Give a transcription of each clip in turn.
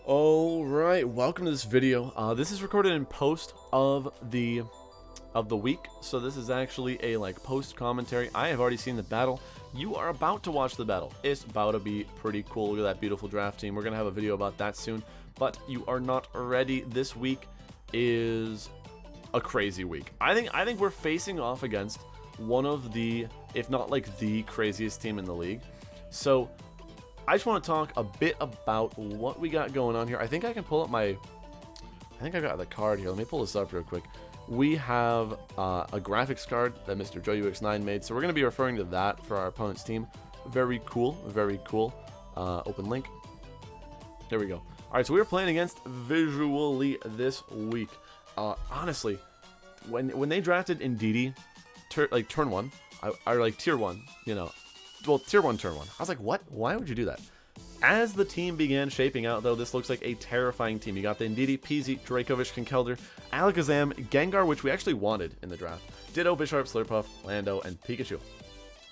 Alright, welcome to this video. This is recorded in post of the week, so this is actually a post commentary. I have already seen the battle. You are about to watch the battle. It's about to be pretty cool. Look at that beautiful draft team. We're gonna have a video about that soon, but you are not ready. This week is a crazy week. I think we're facing off against one of the, if not the craziest team in the league. So I just want to talk a bit about what we got going on here. I think I can pull up I think I got the card here. Let me pull this up real quick. We have a graphics card that Mr. JoeUX9 made, so we're going to be referring to that for our opponent's team. Very cool, very cool. Open link. There we go. All right, so we were playing against VIZUALLY this week. Honestly, when they drafted Ndidi, turn one, or tier one, you know. Well, tier 1, turn 1. I was like, what? Why would you do that? As the team began shaping out, though, this looks like a terrifying team. You got the Ndidi, PZ, Dracovish, Conkeldurr, Alakazam, Gengar, which we actually wanted in the draft, Ditto, Bisharp, Slurpuff, Lando, and Pikachu.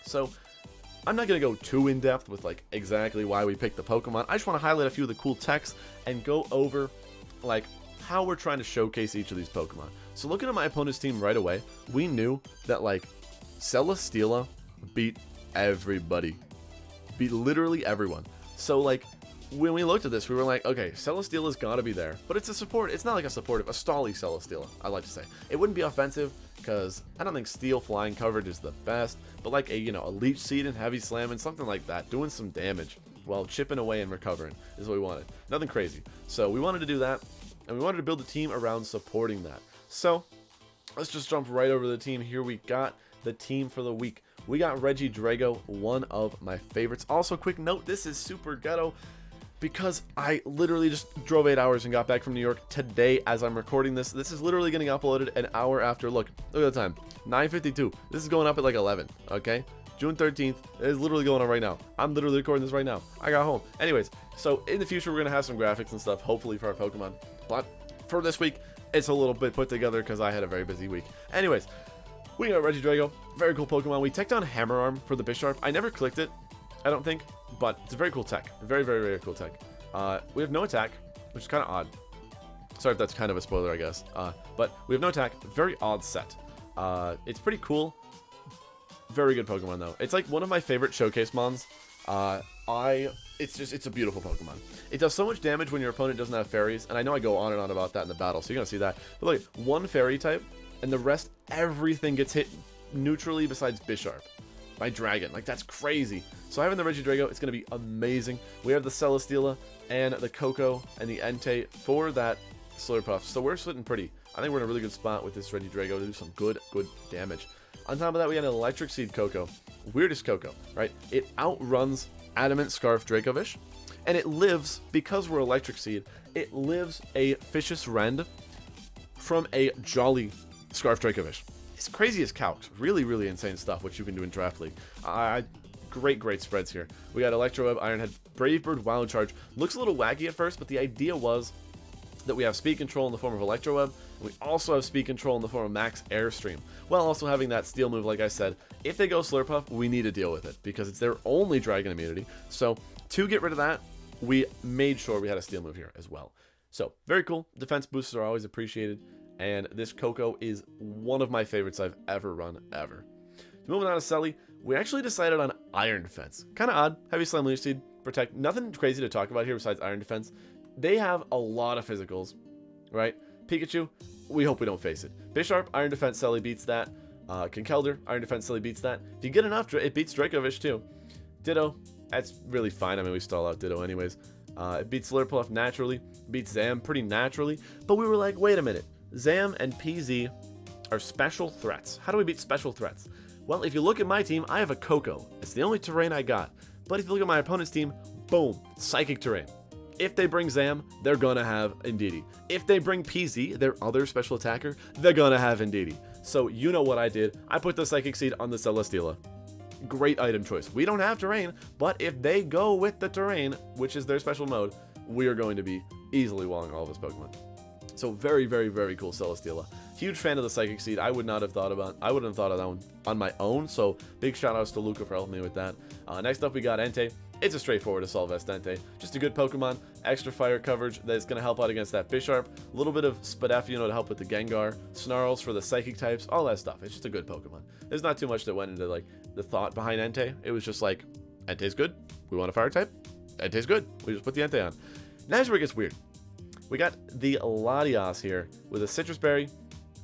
So, I'm not going to go too in-depth with, exactly why we picked the Pokemon. I just want to highlight a few of the cool techs and go over, how we're trying to showcase each of these Pokemon. So, looking at my opponent's team right away, we knew that, Celesteela beat everybody, beat literally everyone. So when we looked at this, we were like, okay, Celesteela's gotta be there, but it's a support. It's not like a supportive, a stally Celesteela, I like to say. It wouldn't be offensive because I don't think steel flying coverage is the best, but a leech seed and heavy slam and something like that, doing some damage while chipping away and recovering is what we wanted. Nothing crazy. So we wanted to do that, and we wanted to build a team around supporting that. So let's just jump right over to the team. Here we got the team for the week. We got RegidraGOAT, one of my favorites. Also, quick note, this is super ghetto because I literally just drove 8 hours and got back from New York today as I'm recording this. This is literally getting uploaded an hour after. Look at the time, 9:52. This is going up at 11, okay? June 13th. It is literally going on right now. I'm literally recording this right now. I got home. Anyways, so in the future, we're going to have some graphics and stuff, hopefully for our Pokemon. But for this week, it's a little bit put together because I had a very busy week. Anyways, we got RegidraGOAT, very cool Pokemon. We teched on Hammer Arm for the Bisharp. I never clicked it, I don't think, but it's a very cool tech. Very, very, very cool tech. We have no attack, which is kind of odd. Sorry if that's kind of a spoiler, I guess. But we have no attack. Very odd set. It's pretty cool. Very good Pokemon, though. It's one of my favorite showcase mons. It's a beautiful Pokemon. It does so much damage when your opponent doesn't have fairies, and I know I go on and on about that in the battle, so you're gonna see that. But look, one fairy type, and the rest, everything gets hit neutrally besides Bisharp by Dragon. That's crazy. So having the RegidraGOAT, it's going to be amazing. We have the Celesteela and the Koko and the Entei for that Slurpuff. So we're sitting pretty. I think we're in a really good spot with this RegidraGOAT to do some good damage. On top of that, we had an Electric Seed Koko. Weirdest Koko, right? It outruns Adamant Scarf Dracovish, and it lives, because we're Electric Seed, it lives a Vicious Rend from a Jolly Scarf Dracovish. It's crazy as calcs. Really, really insane stuff, which you can do in Draft League. Great spreads here. We got Electro Web, Iron Head, Brave Bird, Wild Charge. Looks a little wacky at first, but the idea was that we have speed control in the form of Electro Web, and we also have speed control in the form of Max Airstream, while also having that Steel move, like I said. If they go Slurpuff, we need to deal with it, because it's their only Dragon immunity. So, to get rid of that, we made sure we had a Steel move here as well. So, very cool. Defense boosts are always appreciated. And this Koko is one of my favorites I've ever run, ever. So moving on to Selly, we actually decided on Iron Defense. Kind of odd. Heavy Slam, Leech Seed, Protect. Nothing crazy to talk about here besides Iron Defense. They have a lot of physicals, right? Pikachu, we hope we don't face it. Bisharp, Iron Defense, Selly beats that. Conkeldurr, Iron Defense, Selly beats that. If you get enough, it beats Dracovish too. Ditto, that's really fine. I mean, we stall out Ditto anyways. It beats Slurpuff naturally. Beats Zam pretty naturally. But we were like, wait a minute. Zam and PZ are special threats. How do we beat special threats? Well, if you look at my team, I have a Koko. It's the only terrain I got. But if you look at my opponent's team, boom, Psychic terrain. If they bring Zam, they're gonna have Ndidi. If they bring PZ, their other special attacker, they're gonna have Ndidi. So you know what I did. I put the Psychic Seed on the Celesteela. Great item choice. We don't have terrain, but if they go with the terrain, which is their special mode, we are going to be easily walling all of his Pokemon. So very, very, very cool Celesteela. Huge fan of the Psychic Seed. I wouldn't have thought of that one on my own. So big shout outs to Luca for helping me with that. Next up we got Entei. It's a straightforward Assault Vest Entei. Just a good Pokemon, extra fire coverage that's going to help out against that Bisharp, a little bit of Spadaffe, to help with the Gengar, Snarls for the Psychic types, all that stuff. It's just a good Pokemon. There's not too much that went into, like, the thought behind Entei. It was just like, Entei's good, we want a fire type, Entei's good, we just put the Entei on. Now here's where it gets weird. We got the Latias here with a Citrus Berry,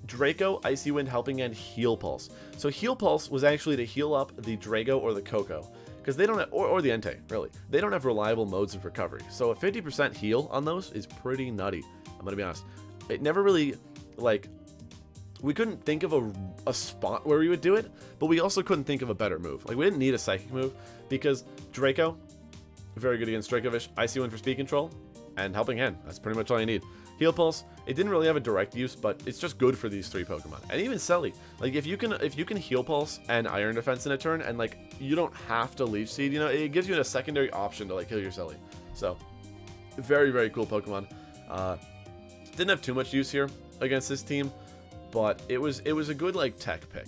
Draco, Icy Wind, Helping Hand, Heal Pulse. So Heal Pulse was actually to heal up the Drago or the Koko, because they don't have, or the Entei, really. They don't have reliable modes of recovery. So a 50% heal on those is pretty nutty. I'm going to be honest. It never really, like, we couldn't think of a spot where we would do it, but we also couldn't think of a better move. Like, we didn't need a Psychic move, because Draco, very good against Dracovish, Icy Wind for speed control, and Helping Hand. That's pretty much all you need. Heal Pulse, it didn't really have a direct use, but it's just good for these 3 Pokemon. And even Selly, like if you can Heal Pulse and Iron Defense in a turn, and like you don't have to Leaf Seed, it gives you a secondary option to like kill your Selly. So very, very cool Pokemon. Didn't have too much use here against this team, but it was a good like tech pick.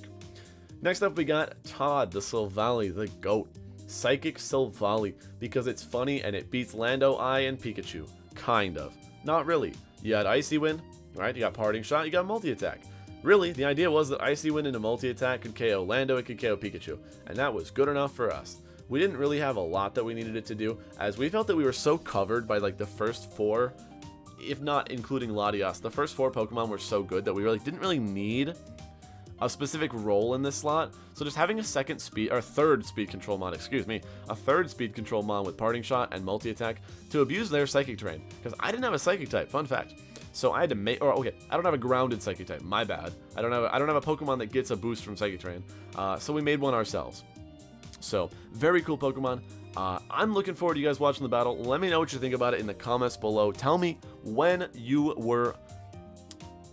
Next up we got Todd, the Silvally, the GOAT. Psychic Silvally, because it's funny and it beats Lando, Eye, and Pikachu. Kind of. Not really. You had Icy Wind, right? You got Parting Shot, you got Multi-Attack. Really, the idea was that Icy Wind into Multi-Attack could KO Lando, it could KO Pikachu, and that was good enough for us. We didn't really have a lot that we needed it to do, as we felt that we were so covered by like the first 4, if not including Latias, the first 4 Pokemon were so good that we really didn't really need a specific role in this slot. So just having a third speed control mon, a third speed control mon with Parting Shot and Multi-Attack to abuse their Psychic terrain, because I didn't have a Psychic type, fun fact. So I had to make, I don't have a grounded Psychic type, my bad. I don't have a Pokemon that gets a boost from Psychic terrain. So we made one ourselves. So very cool Pokemon. I'm looking forward to you guys watching the battle. Let me know what you think about it in the comments below. Tell me when you were,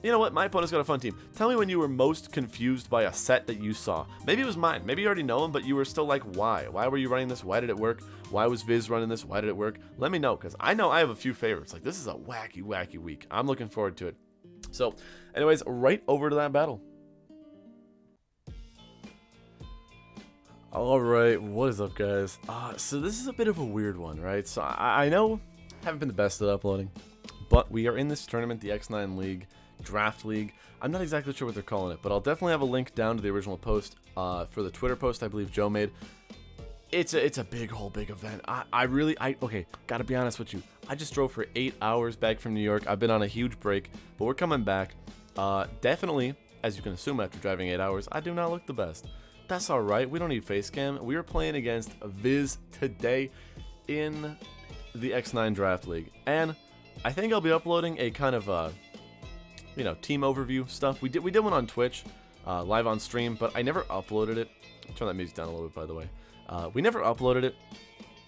you know what, my opponent's got a fun team. Tell me when you were most confused by a set that you saw. Maybe it was mine. Maybe you already know him, but you were still like, why? Why were you running this? Why did it work? Why was Viz running this? Why did it work? Let me know, because I know I have a few favorites. Like, this is a wacky, wacky week. I'm looking forward to it. So, anyways, right over to that battle. Alright, what is up, guys? So this is a bit of a weird one, right? So I know I haven't been the best at uploading, but we are in this tournament, the X9 League. Draft League. I'm not exactly sure what they're calling it, but I'll definitely have a link down to the original post for the Twitter post I believe Joe made. It's a big event. Okay, gotta be honest with you. I just drove for 8 hours back from New York. I've been on a huge break, but we're coming back. Definitely, as you can assume after driving 8 hours, I do not look the best. That's alright, we don't need face cam. We are playing against Viz today in the X9 Draft League. And I think I'll be uploading a kind of team overview stuff. We did one on Twitch, live on stream, but I never uploaded it. I'll turn that music down a little bit, by the way. We never uploaded it.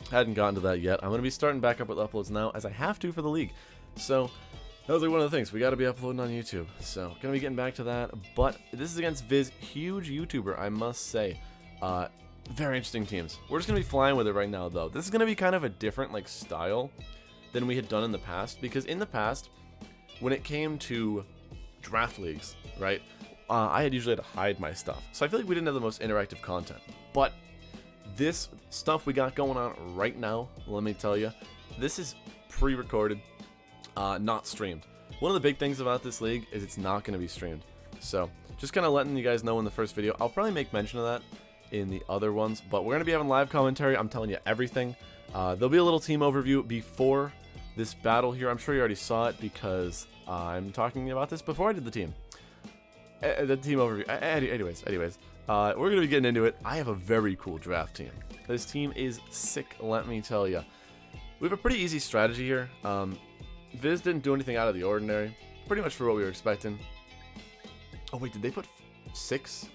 Hadn't gotten to that yet. I'm going to be starting back up with uploads now, as I have to for the league. So, that was like one of the things. We got to be uploading on YouTube. So, going to be getting back to that. But, this is against Viz. Huge YouTuber, I must say. Very interesting teams. We're just going to be flying with it right now, though. This is going to be kind of a different, like, style than we had done in the past. Because in the past, when it came to draft leagues, right, I had usually had to hide my stuff. So I feel like we didn't have the most interactive content. But this stuff we got going on right now, let me tell you, this is pre-recorded, not streamed. One of the big things about this league is it's not going to be streamed. So just kind of letting you guys know in the first video. I'll probably make mention of that in the other ones. But we're going to be having live commentary. I'm telling you everything. There'll be a little team overview before this battle here. I'm sure you already saw it because I'm talking about this before I did the team. The team overview. Anyways, we're going to be getting into it. I have a very cool draft team. This team is sick, let me tell you. We have a pretty easy strategy here. Viz didn't do anything out of the ordinary. Pretty much for what we were expecting. Oh wait, did they put 6?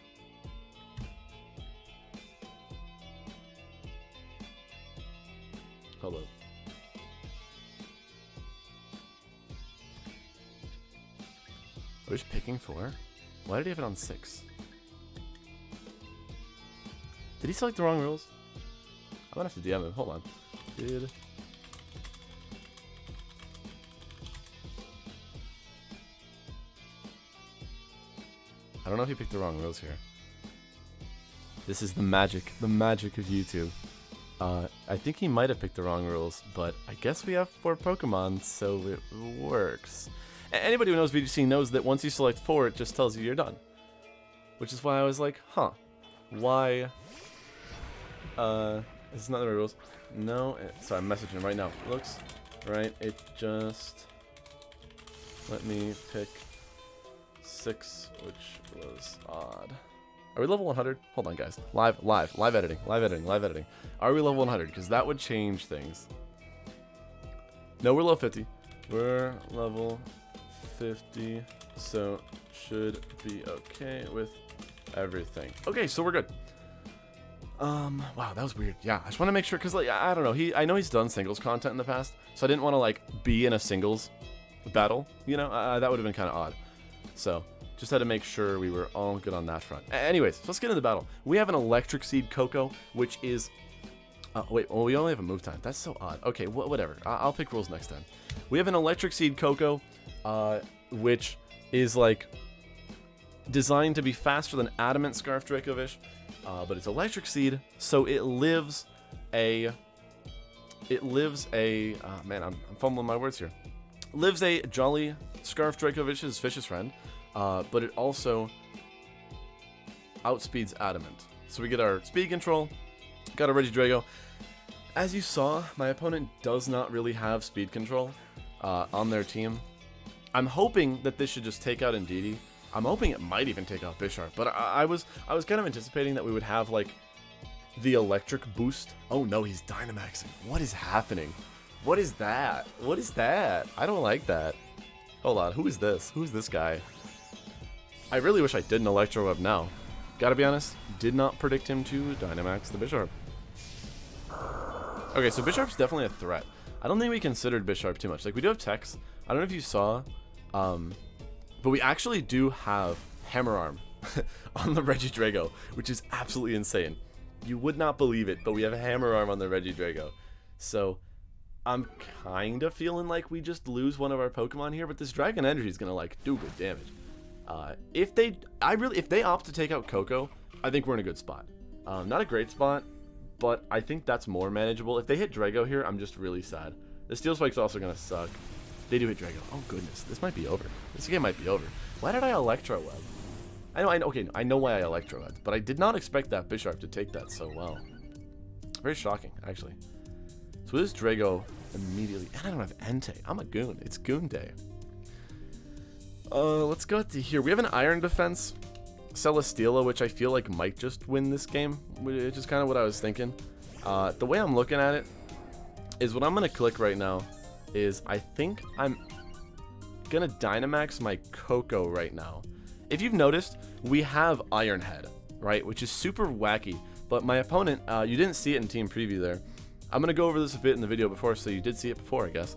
Hold on. I was picking 4. Why did he have it on 6? Did he select the wrong rules? I'm gonna have to DM him. Hold on. Dude. I don't know if he picked the wrong rules here. This is the magic of YouTube. I think he might have picked the wrong rules, but I guess we have 4 Pokemon, so it works. Anybody who knows VGC knows that once you select 4, it just tells you you're done. Which is why I was like, huh, why? This is not the right rules. No, sorry, I'm messaging him right now. Looks right, it just... Let me pick 6, which was odd. Are we level 100? Hold on, guys. Live editing. Are we level 100? Because that would change things. No, we're level 50. We're level 50, so should be okay with everything. Okay, so we're good. Wow, that was weird. Yeah, I just want to make sure, because, like, I don't know. I know he's done singles content in the past, so I didn't want to, like, be in a singles battle, you know? That would have been kind of odd. So... just had to make sure we were all good on that front. Anyways, so let's get into the battle. We have an Electric Seed Coco, which is... wait, well, we only have a move time. That's so odd. Okay, whatever. I'll pick rules next time. We have an Electric Seed Coco, which is, like, designed to be faster than Adamant Scarf Dracovish, but it's Electric Seed, so it lives a... man, I'm fumbling my words here. Lives a Jolly Scarf Dracovish's vicious friend, but it also outspeeds Adamant. So we get our speed control, got a RegidraGOAT. As you saw, my opponent does not really have speed control on their team. I'm hoping that this should just take out Indeedee. I'm hoping it might even take out Bisharp, but I was kind of anticipating that we would have, like, the electric boost. Oh no, he's Dynamaxing. What is happening? What is that? What is that? I don't like that. Hold on, who is this? Who is this guy? I really wish I did an Electro Web now. Gotta be honest, did not predict him to Dynamax the Bisharp. Okay, so Bisharp's definitely a threat. I don't think we considered Bisharp too much. Like, we do have Tex. I don't know if you saw, but we actually do have Hammer Arm on the RegidraGOAT, which is absolutely insane. You would not believe it, but we have a Hammer Arm on the RegidraGOAT. So, I'm kind of feeling like we just lose one of our Pokemon here, but this Dragon Energy is gonna, like, do good damage. If they opt to take out Coco, I think we're in a good spot. Not a great spot, but I think that's more manageable. If they hit Drago here, I'm just really sad. The Steel Spike's also gonna suck. They do hit Drago. Oh goodness, this might be over. This game might be over. Why did I Electro Web? I know why I Electro Webbed, but I did not expect that Bisharp to take that so well. Very shocking, actually. So this Drago immediately, and I don't have Entei. I'm a goon. It's Goon Day. Let's go to here. We have an Iron Defense, Celesteela, which I feel like might just win this game, which is kind of what I was thinking. The way I'm looking at it is what I'm going to click right now is I think I'm going to Dynamax my Coco right now. If you've noticed, we have Iron Head, right, which is super wacky, but my opponent, you didn't see it in Team Preview there. I'm going to go over this a bit in the video before, so you did see it before, I guess.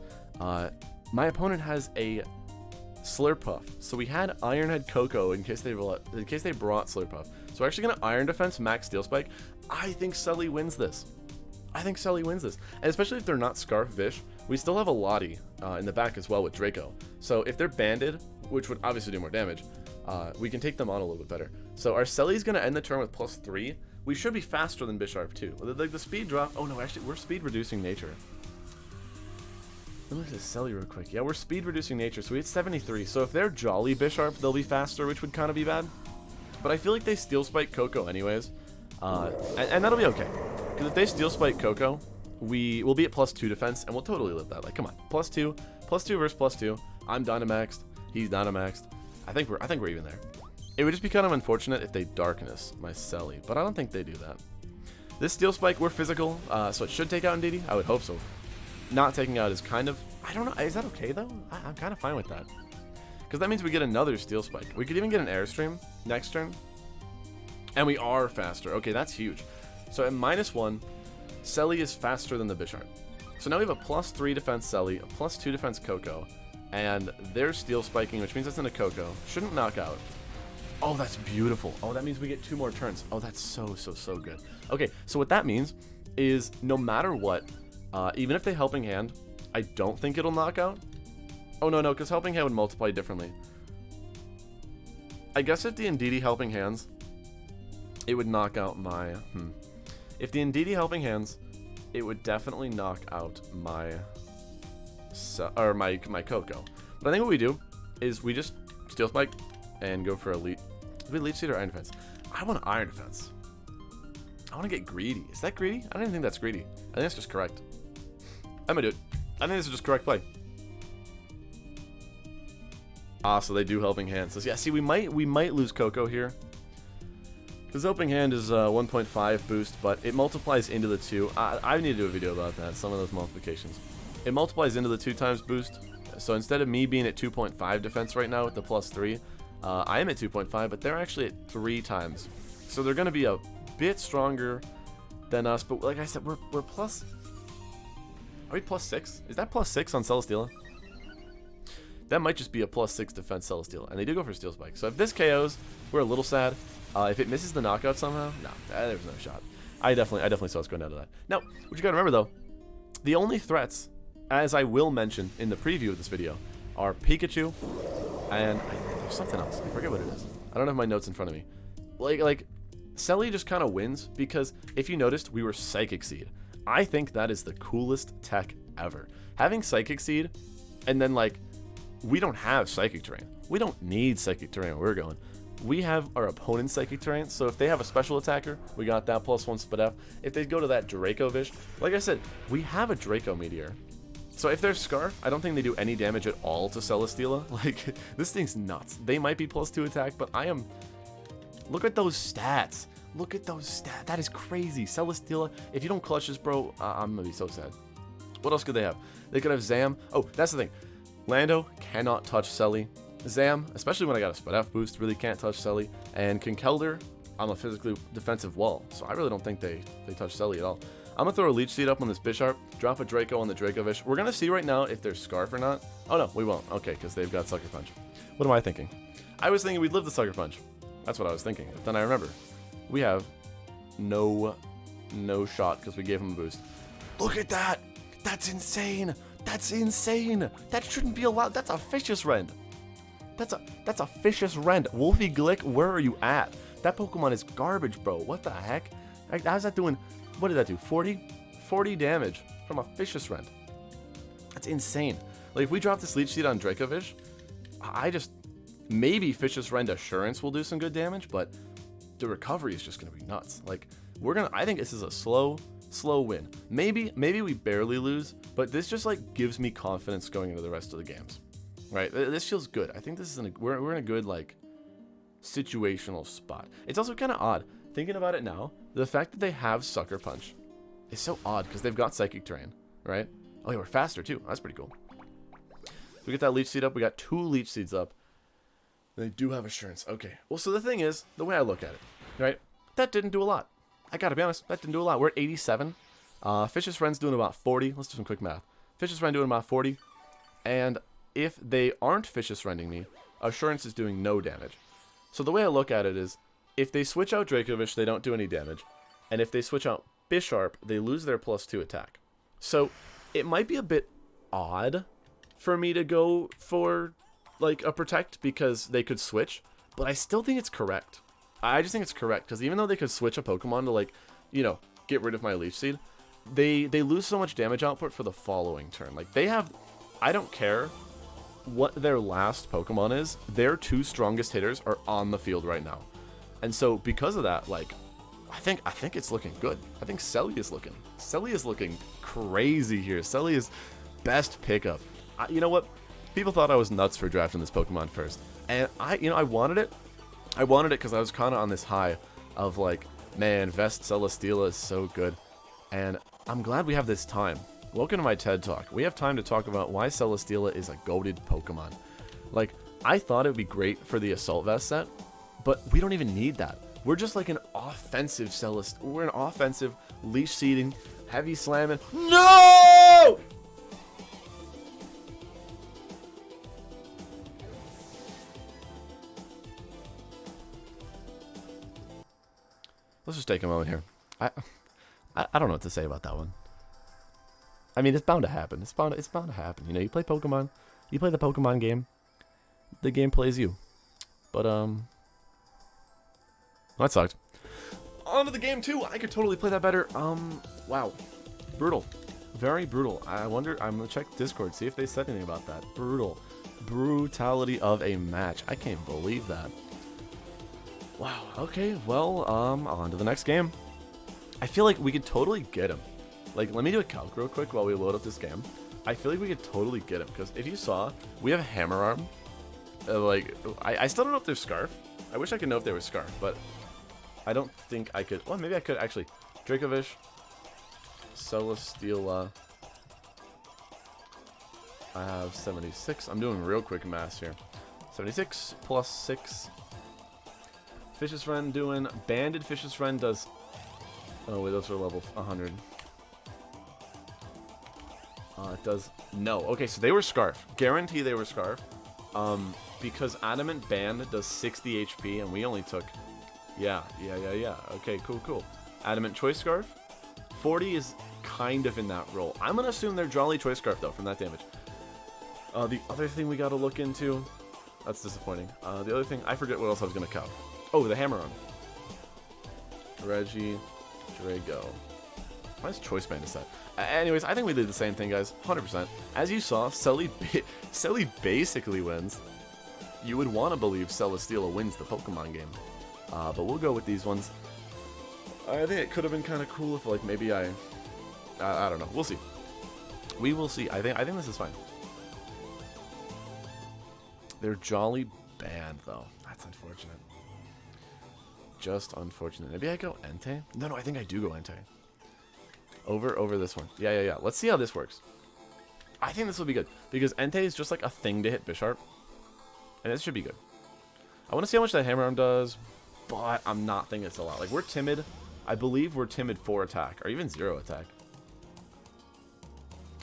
My opponent has a Slurpuff, so we had Iron Head Coco in case they brought Slurpuff. So we're actually going to Iron Defense, Max Steel Spike. I think Sully wins this. And especially if they're not Scarf Vish, we still have a Lottie in the back as well with Draco. So if they're banded, which would obviously do more damage, we can take them on a little bit better. So our Sully's going to end the turn with +3. We should be faster than Bisharp too. Like the speed drop. Oh no, actually we're speed reducing nature. Let me look at this Sully real quick. Yeah, we're speed reducing nature, so we hit 73. So if they're Jolly Bisharp, they'll be faster, which would kind of be bad. But I feel like they Steel Spike Coco anyways, and that'll be okay. Because if they Steel Spike Coco, we will be at +2 defense, and we'll totally live that. Like, come on, +2 versus +2. I'm Dynamaxed. He's Dynamaxed. I think we're even there. It would just be kind of unfortunate if they Darkness my Selly, but I don't think they do that. This Steel Spike, we're physical, so it should take out Indeedee. I would hope so. Not taking out is kind of, I don't know, is that okay though? I'm kind of fine with that. Because that means we get another Steel Spike. We could even get an Airstream next turn. And we are faster. Okay, that's huge. So at -1, Selly is faster than the Bisharp. So now we have a +3 defense Selly, a +2 defense Coco, and they're Steel Spiking, which means that's in a Coco. Shouldn't knock out. Oh, that's beautiful. Oh, that means we get 2 more turns. Oh, that's so good. Okay, so what that means is no matter what, even if they Helping Hand, I don't think it'll knock out. Oh, no, because Helping Hand would multiply differently. I guess if the Indeedee Helping Hands, it would knock out my... If the Indeedee Helping Hands, it would definitely knock out my Coco. But I think what we do is we just Steel Spike and go for a leech. We leech seed or Iron Defense. I want Iron Defense. I want to get greedy. Is that greedy? I don't even think that's greedy. I think that's just correct. I'm gonna do it. I think this is just correct play. Ah, so they do Helping Hand. So yeah, see, we might lose Coco here. Because Helping Hand is 1.5 boost, but it multiplies into the 2. I need to do a video about that, some of those multiplications. It multiplies into the 2 times boost. So instead of me being at 2.5 defense right now with the +3, I am at 2.5, but they're actually at 3 times. So they're going to be a bit stronger than us. But like I said, we're plus... Are we +6? Is that +6 on Celesteela? That might just be a +6 defense Celesteela. And they do go for Steel Spike. So if this KOs, we're a little sad. If it misses the knockout somehow, no, there's no shot. I definitely saw us going down to that. Now, what you gotta remember though, the only threats, as I will mention in the preview of this video, are Pikachu, and there's something else. I forget what it is. I don't have my notes in front of me. Like, Selly just kind of wins because if you noticed, we were Psychic Seed. I think that is the coolest tech ever. Having Psychic Seed, and then like, we don't have Psychic Terrain. We don't need Psychic Terrain where we're going. We have our opponent's Psychic Terrain, so if they have a special attacker, we got that +1 Spadef. If they go to that Draco Vish, like I said, we have a Draco Meteor. So if they're Scarf, I don't think they do any damage at all to Celesteela. Like, this thing's nuts. They might be +2 attack, but I am... Look at those stats. Look at those stats. That is crazy. Celesteela, if you don't clutch this, bro, I'm gonna be so sad. What else could they have? They could have Zam. Oh, that's the thing. Lando cannot touch Selly. Zam, especially when I got a Spadef boost, really can't touch Selly. And Conkeldurr, I'm a physically defensive wall, so I really don't think they touch Selly at all. I'm going to throw a Leech Seed up on this Bisharp, drop a Draco on the Draco Vish. We're going to see right now if they're Scarf or not. Oh no, we won't. Okay, because they've got Sucker Punch. What am I thinking? I was thinking we'd live the Sucker Punch. That's what I was thinking. But then I remember, we have no shot because we gave him a boost. Look at that! That's insane! That's insane! That shouldn't be allowed. That's a Vicious Rend. That's a Vicious Rend. Wolfie Glick, where are you at? That Pokemon is garbage, bro. What the heck? How's that doing? What did that do? 40 damage from a Vicious Rend. That's insane. Like, if we drop this Leech Seed on Dracovish, maybe Vicious Rend Assurance will do some good damage, but the recovery is just gonna be nuts. Like, I think this is a slow win. Maybe we barely lose, but this just like gives me confidence going into the rest of the games. Right, this feels good. I think this is we're in a good like situational spot. It's also kind of odd thinking about it now. The fact that they have Sucker Punch is so odd because they've got Psychic Terrain, right? Oh yeah, we're faster too. That's pretty cool. So we get that Leech Seed up. We got 2 Leech Seeds up. They do have Assurance. Okay. Well, so the thing is, the way I look at it, right? That didn't do a lot. I gotta be honest. That didn't do a lot. We're at 87. Vicious Rend's doing about 40. Let's do some quick math. Vicious Rend doing about 40, and if they aren't Vicious Rending me, Assurance is doing no damage. So the way I look at it is, if they switch out Dracovish, they don't do any damage. And if they switch out Bisharp, they lose their +2 attack. So it might be a bit odd for me to go for like a Protect because they could switch, but I still think it's correct. I just think it's correct because even though they could switch a Pokemon to like, you know, get rid of my Leech Seed, they lose so much damage output for the following turn. Like they have, I don't care what their last Pokemon is, their 2 strongest hitters are on the field right now. And so because of that, like, I think it's looking good. I think Selly is looking crazy here. Selly is best pickup. You know what? People thought I was nuts for drafting this Pokemon first. And I wanted it. I wanted it because I was kind of on this high of like, man, Vest Celesteela is so good. And I'm glad we have this time. Welcome to my TED Talk. We have time to talk about why Celesteela is a goated Pokemon. Like, I thought it would be great for the Assault Vest set, but we don't even need that. We're just like an offensive Celesteela. We're an offensive, Leech Seeding, heavy slamming. No! Let's just take a moment here. I don't know what to say about that one. I mean, it's bound to happen. It's bound to happen. You know, you play Pokemon. You play the Pokemon game. The game plays you. But, that sucked. On to the game 2. I could totally play that better. Wow. brutal. Very brutal. I wonder, I'm gonna check Discord, see if they said anything about that. Brutal. Brutality of a match. I can't believe that. Wow. Okay, well, on to the next game. I feel like we could totally get him. Like, let me do a calc real quick while we load up this game. I feel like we could totally get him, because if you saw, we have Hammer Arm. Like, I still don't know if they're Scarf. I wish I could know if they were Scarf, but I don't think I could. Well, maybe I could, actually. Dracovish. Celesteela. I have 76. I'm doing real quick math here. 76 plus 6. Fish's Friend doing... Banded Fish's Friend does... Oh, wait, those are level 100. It does... No. Okay, so they were Scarf. Guarantee they were Scarf. Because Adamant Band does 60 HP, and we only took... Yeah. Okay, cool. Adamant Choice Scarf. 40 is kind of in that role. I'm going to assume they're Jolly Choice Scarf, though, from that damage. The other thing we got to look into... That's disappointing. The other thing... I forget what else I was going to count. Oh, the Hammer On. RegidraGOAT. Why is Choice Band set? Anyways, I think we did the same thing, guys. 100%. As you saw, Selly basically wins. You would want to believe Celesteela wins the Pokemon game. But we'll go with these ones. I think it could have been kind of cool if, like, maybe I don't know. We'll see. We will see. I think this is fine. They're Jolly Band, though. That's unfortunate. Just unfortunate. Maybe I go Entei? No, I think I do go Entei. Over this one. Yeah. Let's see how this works. I think this will be good. Because Entei is just like a thing to hit Bisharp. And this should be good. I want to see how much that Hammer Arm does. But I'm not thinking it's a lot. Like, we're timid. I believe we're timid 4 attack. Or even 0 attack.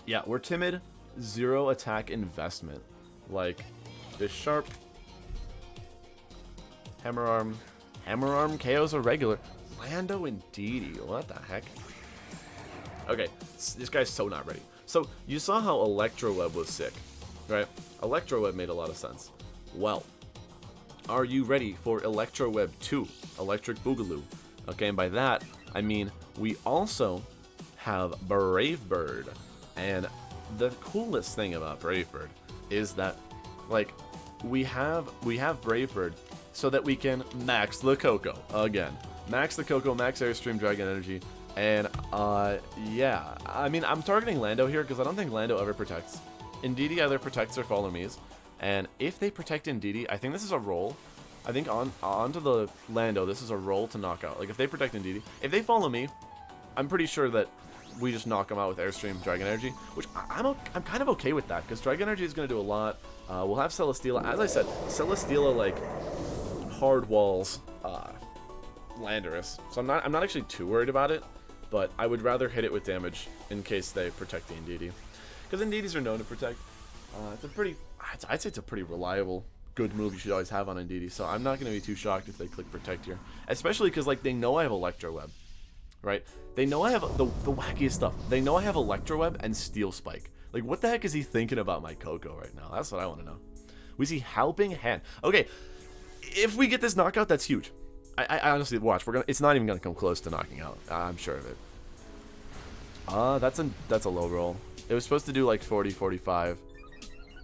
Yeah, we're timid 0 attack investment. Like, Bisharp. Hammer Arm. Hammer Arm KOs a regular. Lando and Didi. What the heck? Okay, this guy's so not ready. So, you saw how Electro Web was sick, right? Electro Web made a lot of sense. Well, are you ready for Electro Web 2? Electric Boogaloo. Okay, and by that, I mean we also have Brave Bird. And the coolest thing about Brave Bird is that, like, we have Brave Bird so that we can max the Coco again. Max the Coco, max Airstream Dragon Energy. And, yeah. I mean, I'm targeting Lando here because I don't think Lando ever protects. Indeedee either protects or Follow Me's. And if they protect Indeedee, I think this is a roll. I think onto the Lando, this is a roll to knock out. Like, if they protect Indeedee. If they Follow Me, I'm pretty sure that we just knock them out with Airstream Dragon Energy. Which, I'm kind of okay with that because Dragon Energy is going to do a lot. We'll have Celesteela. As I said, Celesteela, like, hard walls Landorus. So I'm not actually too worried about it. But I would rather hit it with damage in case they protect the Indeedee. Because Indeedees are known to protect. It's a pretty... I'd say it's a pretty reliable, good move you should always have on Indeedee. So I'm not going to be too shocked if they click Protect here. Especially because, like, they know I have Electro Web. Right? They know I have the wackiest stuff. They know I have Electro Web and Steel Spike. Like, what the heck is he thinking about my Coco right now? That's what I want to know. We see Helping Hand. Okay, if we get this knockout, that's huge. I honestly, watch. It's not even gonna come close to knocking out. I'm sure of it. That's a low roll. It was supposed to do like 40, 45.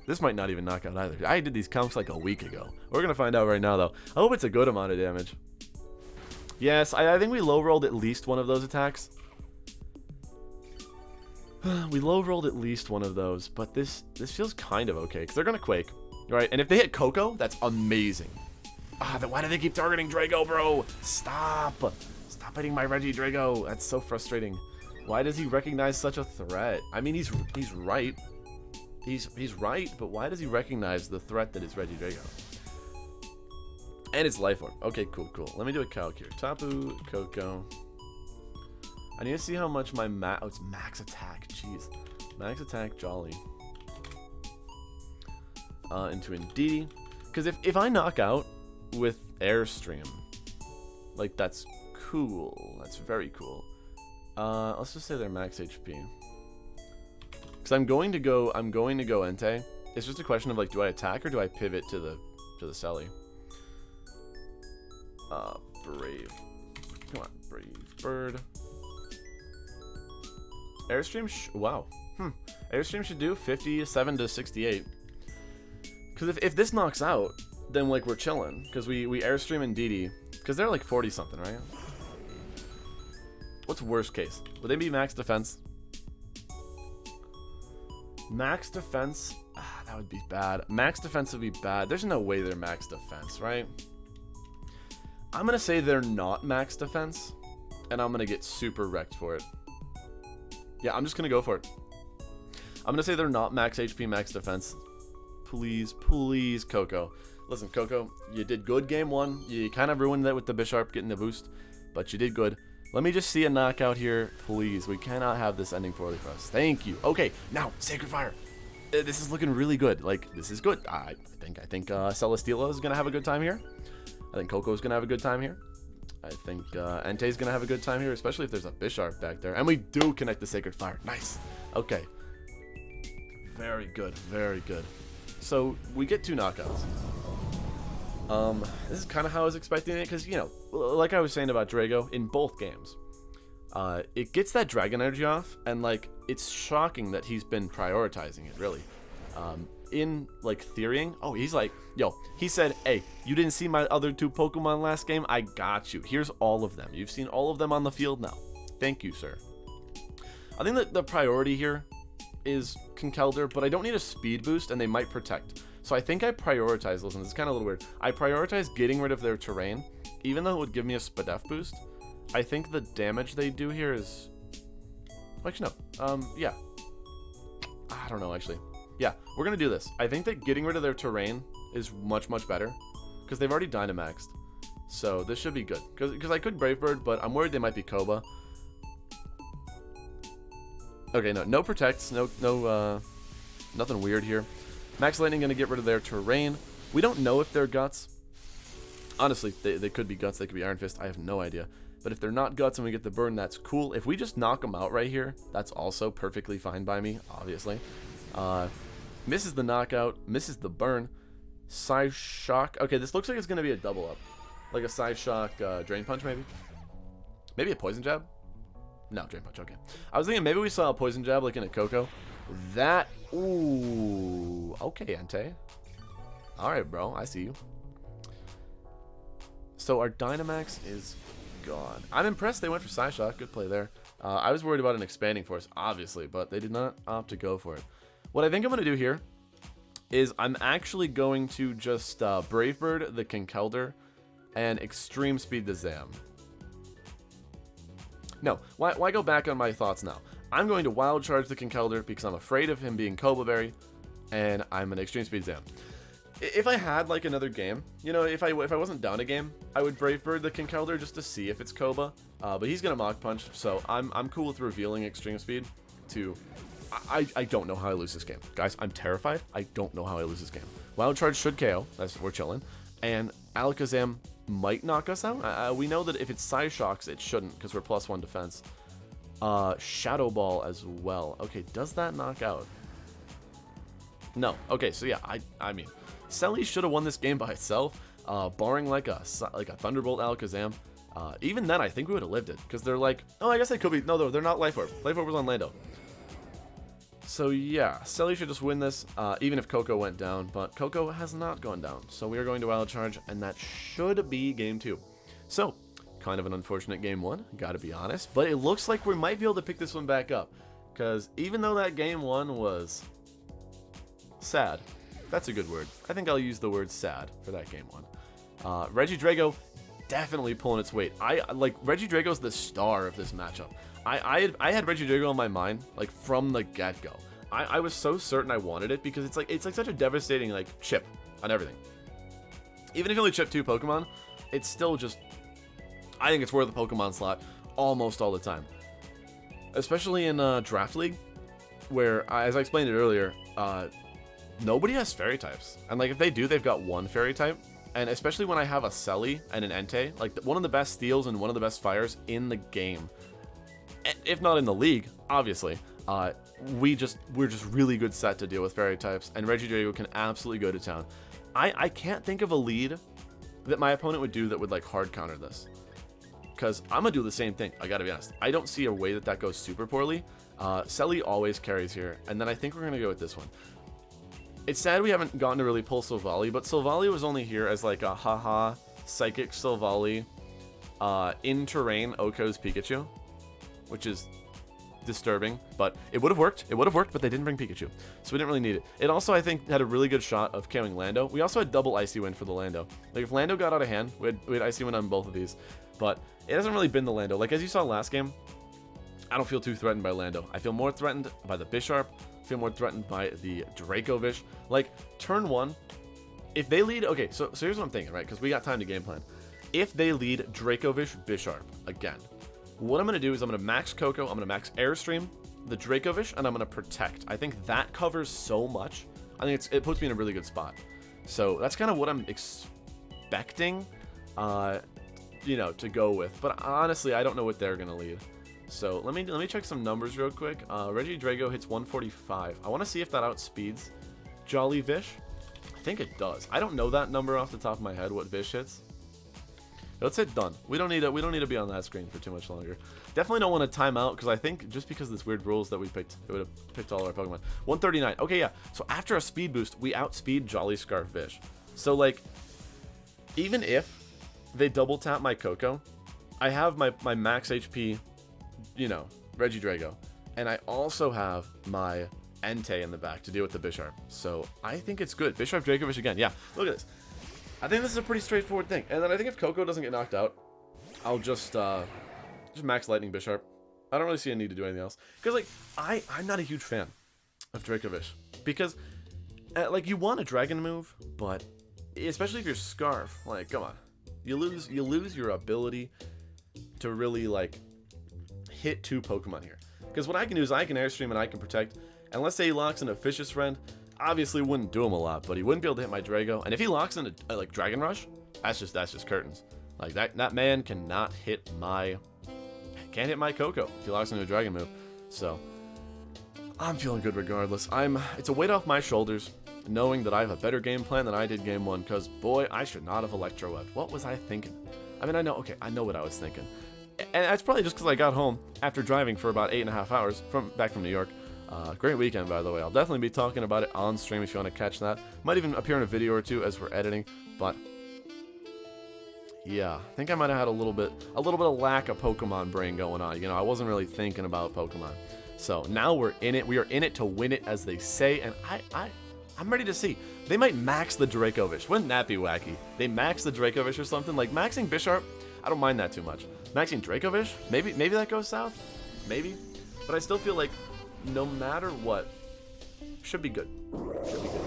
This might not even knock out either. I did these counts like a week ago. We're gonna find out right now, though. I hope it's a good amount of damage. Yes, I think we low rolled at least one of those attacks. We low rolled at least one of those, but this feels kind of okay because they're gonna Quake, right? And if they hit Coco, that's amazing. Then why do they keep targeting Drago, bro? Stop hitting my RegidraGOAT. That's so frustrating. Why does he recognize such a threat? I mean, he's right. He's right, but why does he recognize the threat that is RegidraGOAT? And it's Life Orb. Okay, cool. Let me do a calc here. Tapu, Coco. I need to see how much my it's max attack. Jeez. Max attack, Jolly. Into Indeedee. Because if I knock out with Airstream, like, that's cool. That's very cool. Let's just say they're max HP. Because I'm going to go Entei. It's just a question of, like, do I attack or do I pivot to the Selly? Brave. Come on, Brave Bird. Airstream, wow. Airstream should do 57 to 68. Because if this knocks out, then like we're chilling. Because we Airstream and DD. Because they're like 40 something, right? What's worst case? Would they be max defense? Max defense? That would be bad. Max defense would be bad. There's no way they're max defense, right? I'm going to say they're not max defense. And I'm going to get super wrecked for it. Yeah, I'm just going to go for it. I'm going to say they're not max HP, max defense. Please, please, Coco. Listen, Coco, you did good game 1. You kind of ruined that with the Bisharp getting the boost. But you did good. Let me just see a knockout here, please. We cannot have this ending poorly for us. Thank you. Okay, now, Sacred Fire. This is looking really good. Like, this is good. I think Celesteela is going to have a good time here. I think Coco is going to have a good time here. I think Entei is going to have a good time here, especially if there's a Bisharp back there. And we do connect the Sacred Fire. Nice. Okay. Very good. Very good. So, we get 2 knockouts. This is kind of how I was expecting it, because, you know, like I was saying about Drago, in both games, it gets that Dragon Energy off, and, like, it's shocking that he's been prioritizing it, really. In, like, theorying, oh, he's like, yo, he said, hey, you didn't see my other 2 Pokemon last game? I got you. Here's all of them. You've seen all of them on the field now. Thank you, sir. I think that the priority here is Conkeldurr, but I don't need a speed boost, and they might protect. So I think I prioritize, listen, this is kind of a little weird. I prioritize getting rid of their terrain, even though it would give me a Spadef boost. I think the damage they do here is... Actually, no. Yeah. I don't know, actually. Yeah, we're going to do this. I think that getting rid of their terrain is much, much better, because they've already Dynamaxed. So this should be good. Because I could Brave Bird, but I'm worried they might be Koba. Okay, no protects, nothing weird here. Max Lightning going to get rid of their terrain. We don't know if they're Guts. Honestly, they could be Guts, they could be Iron Fist, I have no idea. But if they're not Guts and we get the burn, that's cool. If we just knock them out right here, that's also perfectly fine by me, obviously. Misses the knockout, misses the burn. Psyshock. Okay, this looks like it's going to be a double up. Like a Psyshock Drain Punch, maybe? Maybe a Poison Jab? No, Drain Punch, okay. I was thinking maybe we saw a Poison Jab like in a Coco. That, ooh, okay, Entei. Alright, bro, I see you. So our Dynamax is gone. I'm impressed they went for Psyshock, good play there. I was worried about an Expanding Force, obviously, but they did not opt to go for it. What I think I'm going to do here is I'm actually going to just Brave Bird the Conkeldurr and Extreme Speed the Zam. No, why go back on my thoughts now? I'm going to Wild Charge the Conkeldurr because I'm afraid of him being Koba Berry, and I'm an Extreme Speed Zam. If I had like another game, you know, if I wasn't down a game, I would Brave Bird the Conkeldurr just to see if it's Koba. But he's gonna Mach Punch, so I'm cool with revealing Extreme Speed. I don't know how I lose this game, guys. I'm terrified. I don't know how I lose this game. Wild Charge should KO. We're chilling, and Alakazam might knock us out. We know that if it's Psyshocks, it shouldn't because we're +1 defense. Shadow Ball as well. Okay, does that knock out? No. Okay, so yeah, I mean, Selly should have won this game by itself, barring like a Thunderbolt Alakazam. Even then, I think we would have lived it because they're like, oh, I guess they could be. No, they're not Life Orb. Life Orb was on Lando. So yeah, Selly should just win this, even if Coco went down, but Coco has not gone down. So we are going to Wild Charge, and that should be game 2. So, kind of an unfortunate game 1, gotta be honest, but it looks like we might be able to pick this one back up, because even though that game 1 was sad, that's a good word. I think I'll use the word sad for that game 1. RegidraGO definitely pulling its weight. RegidraGO's the star of this matchup. I had RegidraGO on my mind like from the get-go. I was so certain I wanted it because it's like such a devastating like chip on everything. Even if you only chip 2 Pokemon, it's still just, I think it's worth the Pokemon slot almost all the time. Especially in Draft League, where as I explained it earlier, nobody has Fairy types, and like if they do, they've got 1 Fairy type. And especially when I have a Selly and an Entei, like one of the best steals and one of the best fires in the game. If not in the league, obviously, we're just really good set to deal with Fairy types, and RegidraGO can absolutely go to town. I can't think of a lead that my opponent would do that would like hard counter this. because I'm going to do the same thing. I got to be honest. I don't see a way that goes super poorly. Selly always carries here, and then I think we're going to go with this one. It's sad we haven't gotten to really pull VIZUALLY, but VIZUALLY was only here as like a haha psychic VIZUALLY in terrain Oko's Pikachu, which is disturbing, but it would have worked. It would have worked, but they didn't bring Pikachu, so we didn't really need it. It also, I think, had a really good shot of KOing Lando. We also had double Icy Wind for the Lando. Like, if Lando got out of hand, we had Icy Wind on both of these, but it hasn't really been the Lando. Like, as you saw last game, I don't feel too threatened by Lando. I feel more threatened by the Bisharp. I feel more threatened by the Dracovish. Like, turn 1, if they lead... Okay, so here's what I'm thinking, right? Because we got time to game plan. If they lead Dracovish Bisharp again, what I'm going to do is I'm going to max Coco, I'm going to max Airstream, the Dracovish, and I'm going to Protect. I think that covers so much. I think it puts me in a really good spot. So that's kind of what I'm expecting, you know, to go with. But honestly, I don't know what they're going to lead. So let me check some numbers real quick. RegidraGOAT hits 145. I want to see if that outspeeds Jolly Vish. I think it does. I don't know that number off the top of my head, what Vish hits. Let's hit done. We don't need to be on that screen for too much longer. Definitely don't want to time out, because I think just because of this weird rules that we picked, it would have picked all our Pokemon. 139. Okay, yeah. So after a speed boost, we outspeed Jolly Scarf Vish. So like, even if they double tap my Coco, I have my max HP, you know, RegidraGOAT, and I also have my Entei in the back to deal with the Bisharp. So I think it's good. Bisharp Dracovish again. Yeah, look at this. I think this is a pretty straightforward thing. And then I think if Coco doesn't get knocked out, I'll just max Lightning Bisharp. I don't really see a need to do anything else. Because, like, I'm not a huge fan of Dracovish. Because, like, you want a Dragon move, but especially if you're Scarf, like, come on. You lose your ability to really, like, hit 2 Pokemon here. Because what I can do is I can Airstream and I can Protect. And let's say he locks in a Fish's Friend. Obviously wouldn't do him a lot, but he wouldn't be able to hit my Drago. And if he locks in a like Dragon Rush, that's just curtains. Like that man cannot hit my Coco if he locks into a Dragon move. So I'm feeling good regardless. It's a weight off my shoulders knowing that I have a better game plan than I did game 1, because boy, I should not have Electro Webbed. What was I thinking? I mean, I know what I was thinking. And that's probably just because I got home after driving for about 8.5 hours back from New York. Great weekend, by the way. I'll definitely be talking about it on stream if you want to catch that. Might even appear in a video or two as we're editing, but yeah, I think I might have had a little bit of lack of Pokemon brain going on. You know, I wasn't really thinking about Pokemon. So now we're in it. We are in it to win it, as they say, and I'm ready to see. They might max the Dracovish. Wouldn't that be wacky? They max the Dracovish or something. Like maxing Bisharp, I don't mind that too much. Maxing Dracovish, maybe that goes south, maybe. But I still feel like no matter what, should be good. Should be good.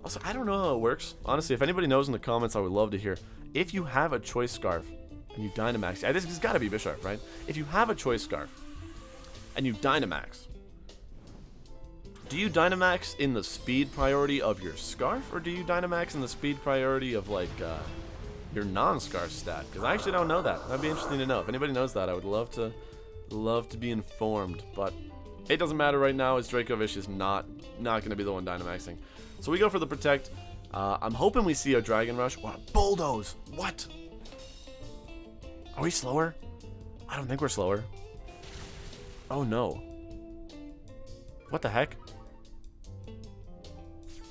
Also, I don't know how it works. Honestly, if anybody knows in the comments, I would love to hear. If you have a Choice Scarf and you Dynamax, this has got to be Bisharp, right? If you have a Choice Scarf and you Dynamax, do you Dynamax in the speed priority of your Scarf, or do you Dynamax in the speed priority of, like, your non-Scarf stat? Because I actually don't know that. That'd be interesting to know. If anybody knows that, I would love to be informed, but it doesn't matter right now, as Dracovish is not going to be the one Dynamaxing. So we go for the Protect. I'm hoping we see a Dragon Rush or a Bulldoze. What? Are we slower? I don't think we're slower. Oh no. What the heck?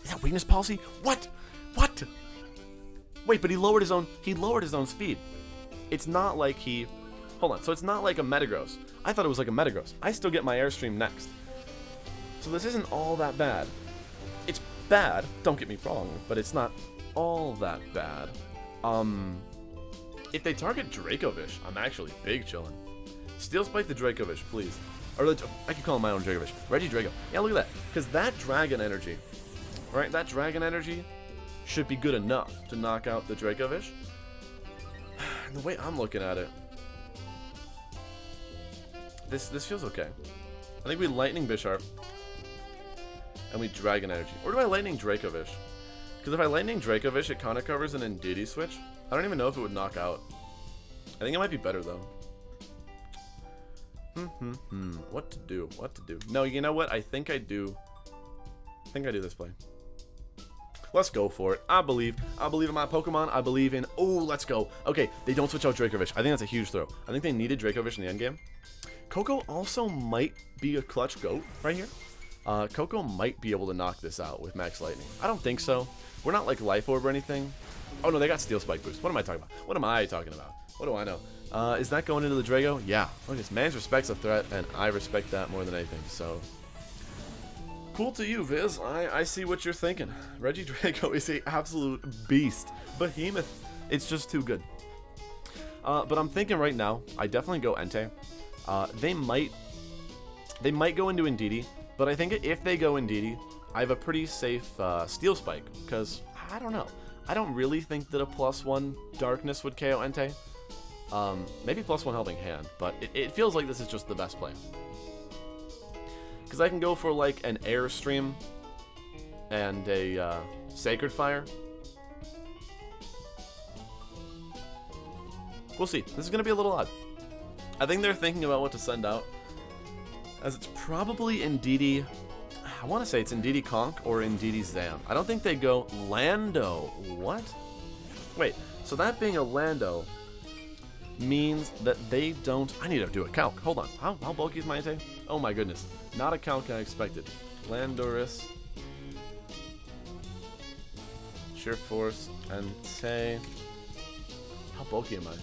Is that Weakness Policy? What? Wait, but he lowered his own speed. It's not like he... Hold on, so it's not like a Metagross. I thought it was like a Metagross. I still get my Airstream next. So this isn't all that bad. It's bad, don't get me wrong, but it's not all that bad. If they target Dracovish, I'm actually big chillin'. Steel Spike the Dracovish, please. Or I can call him my own Dracovish. RegidraGOAT. Yeah, look at that. Because that Dragon Energy, right? That Dragon Energy should be good enough to knock out the Dracovish. And the way I'm looking at it, this feels okay. I think we Lightning Bisharp and we Dragon Energy. Or do I Lightning Dracovish? Because if I Lightning Dracovish, it kind of covers an Indeedee switch. I don't even know if it would knock out. I think it might be better though. What to do? No, you know what? I think I do this play. Let's go for it. I believe in my Pokemon. I believe in... Oh, let's go. Okay, they don't switch out Dracovish. I think that's a huge throw. I think they needed Dracovish in the endgame. Coco also might be a clutch goat right here. Coco might be able to knock this out with Max Lightning. I don't think so. We're not like Life Orb or anything. Oh, no, they got Steel Spike Boost. What am I talking about? What am I talking about? What do I know? Is that going into the Drago? Yeah. Look, this man respects a threat, and I respect that more than anything, so... Cool to you, Viz. I see what you're thinking. RegidraGOAT is an absolute beast. Behemoth. It's just too good. But I'm thinking right now, I definitely go Entei. They might go into Indeedee, but I think if they go Indeedee, I have a pretty safe Steel Spike, because, I don't know. I don't really think that a +1 Darkness would KO Entei. Maybe +1 Helping Hand, but it feels like this is just the best play. Because I can go for like an Airstream and a Sacred Fire. We'll see. This is going to be a little odd. I think they're thinking about what to send out, as it's probably Indeedee. I want to say it's Indeedee Conk or Indeedee Zam. I don't think they go Lando. What? Wait, so that being a Lando means that they don't... I need to do a calc. Hold on. How bulky is my Entei? Oh my goodness. Not a calc I expected. Landorus. Sheer Force. Entei. How bulky am I?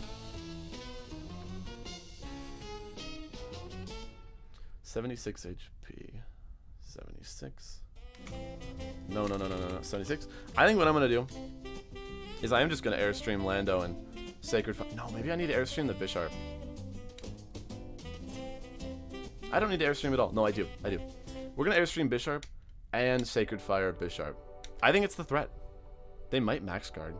76 HP. 76. No. 76. I think what I'm going to do is I am just going to Airstream Lando and Sacred Fire. No, maybe I need to Airstream the Bisharp. I don't need to Airstream at all. No, I do. We're going to Airstream Bisharp and Sacred Fire Bisharp. I think it's the threat. They might Max Guard.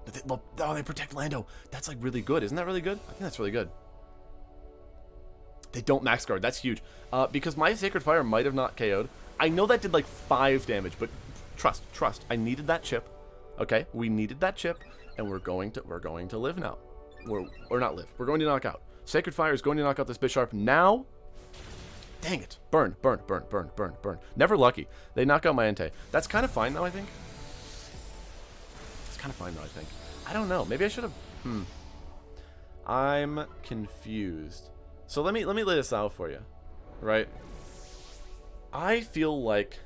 They protect Lando. That's like really good. Isn't that really good? I think that's really good. They don't Max Guard. That's huge. Because my Sacred Fire might have not KO'd. I know that did like 5 damage, but trust. I needed that chip. Okay, we needed that chip, and we're going to live now. Or not live. We're going to knock out. Sacred Fire is going to knock out this Bisharp now. Dang it. Burn. Never lucky. They knock out my Entei. That's kind of fine, though, I think. I don't know. Maybe I should have... I'm confused. So let me lay this out for you. Right? I feel like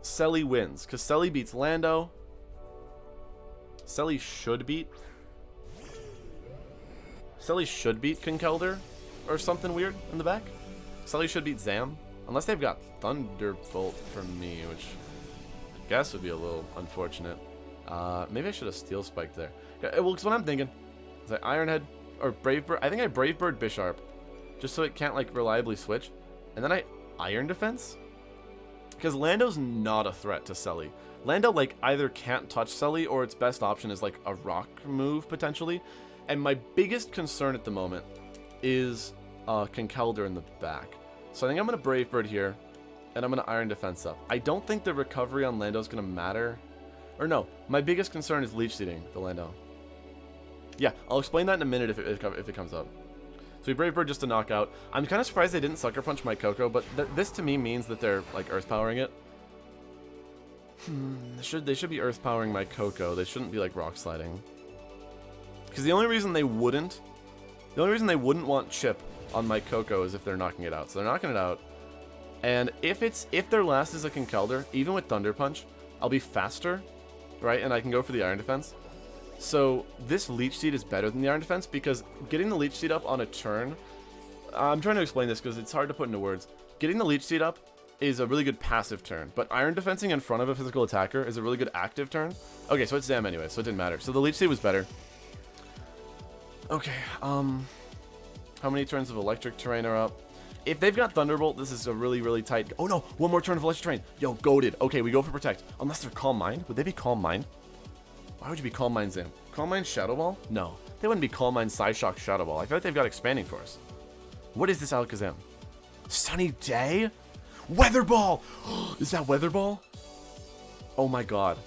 Selly wins, because Selly beats Lando. Selly should beat Conkeldurr or something weird in the back. Selly should beat Zam, unless they've got Thunderbolt for me, which I guess would be a little unfortunate. Maybe I should have Steel Spiked there. Well, because what I'm thinking is I Ironhead or Brave Bird. I think I Brave Bird Bisharp, just so it can't like reliably switch, and then I Iron Defense, because Lando's not a threat to Selly. Lando like either can't touch Selly, or its best option is like a rock move potentially. And my biggest concern at the moment is Conkeldurr in the back. So I think I'm going to Brave Bird here, and I'm going to Iron Defense up. I don't think the recovery on Lando is going to matter. Or no, my biggest concern is Leech Seeding the Lando. Yeah, I'll explain that in a minute if it comes up. So we Brave Bird just to knock out. I'm kind of surprised they didn't Sucker Punch my Coco, but this to me means that they're like Earth Powering it. They should be Earth Powering my Coco. They shouldn't be like Rock Sliding. Because the only reason they wouldn't want Chip on my Coco is if they're knocking it out. So they're knocking it out. And if their last is a Conkeldurr, even with Thunder Punch, I'll be faster, right? And I can go for the Iron Defense. So this Leech Seed is better than the Iron Defense, because getting the Leech Seed up on a turn... I'm trying to explain this because it's hard to put into words. Getting the Leech Seed up is a really good passive turn, but Iron Defensing in front of a physical attacker is a really good active turn. Okay, so it's Zam anyway, so it didn't matter. So the Leech Seed was better. Okay, how many turns of Electric Terrain are up? If they've got Thunderbolt, this is a really, really tight... Oh no, one more turn of Electric Terrain. Yo, goated. Okay, we go for Protect. Unless they're Calm Mind. Would they be Calm Mind? Why would you be Calm Mind Zam? Calm Mind Shadow Ball? No, they wouldn't be Calm Mind Psyshock Shadow Ball. I feel like they've got Expanding Force. What is this Alakazam? Sunny Day? Weather Ball! Is that Weather Ball? Oh my god.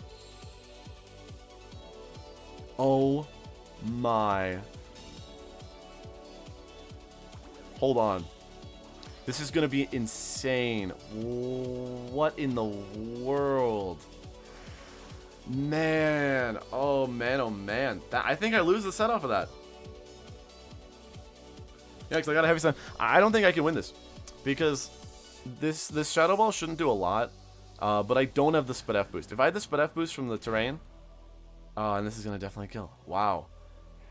Oh my. Hold on. This is gonna be insane. What in the world? Man, oh man, oh man. I think I lose the set off of that. Yeah, because I got a heavy stun. I don't think I can win this. Because this Shadow Ball shouldn't do a lot. But I don't have the Spadef boost. If I had the Spadef boost from the terrain... and this is going to definitely kill. Wow.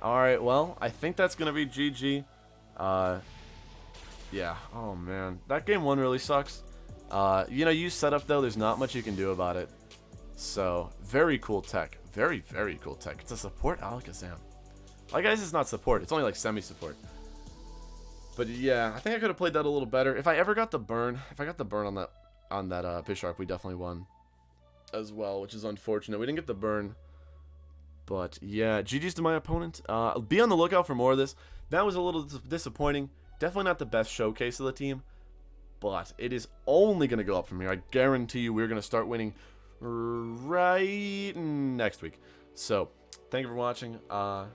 Alright, well, I think that's going to be GG. Yeah. Oh, man. That game 1 really sucks. You know, you setup, though, there's not much you can do about it. So, very cool tech. Very, very cool tech. It's a support Alakazam. Like, guys, it's not support. It's only, like, semi-support. But, yeah, I think I could have played that a little better. If I ever got the burn, on that Bisharp, we definitely won as well, which is unfortunate. We didn't get the burn. But, yeah, GG's to my opponent. Be on the lookout for more of this. That was a little disappointing. Definitely not the best showcase of the team. But it is only going to go up from here. I guarantee you we're going to start winning right next week. So, thank you for watching. I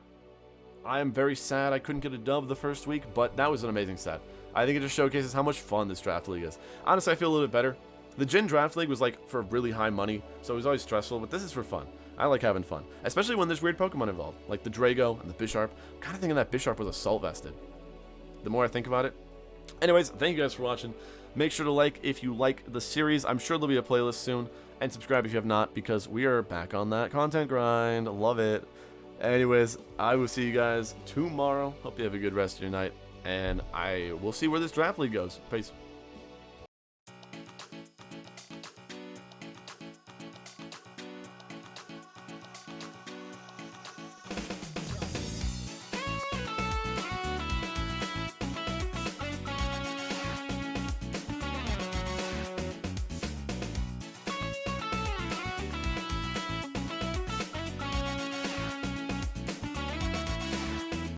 am very sad I couldn't get a dub the first week, but that was an amazing set. I think it just showcases how much fun this draft league is. Honestly, I feel a little bit better. The Gen draft league was like for really high money, so it was always stressful, but this is for fun. I like having fun, especially when there's weird Pokemon involved, like the Drago and the Bisharp. I'm kind of thinking that Bisharp was Assault Vested, the more I think about it. Anyways, thank you guys for watching. Make sure to like if you like the series. I'm sure there'll be a playlist soon. And subscribe if you have not, because we are back on that content grind. Love it. Anyways, I will see you guys tomorrow. Hope you have a good rest of your night. And I will see where this draft league goes. Peace.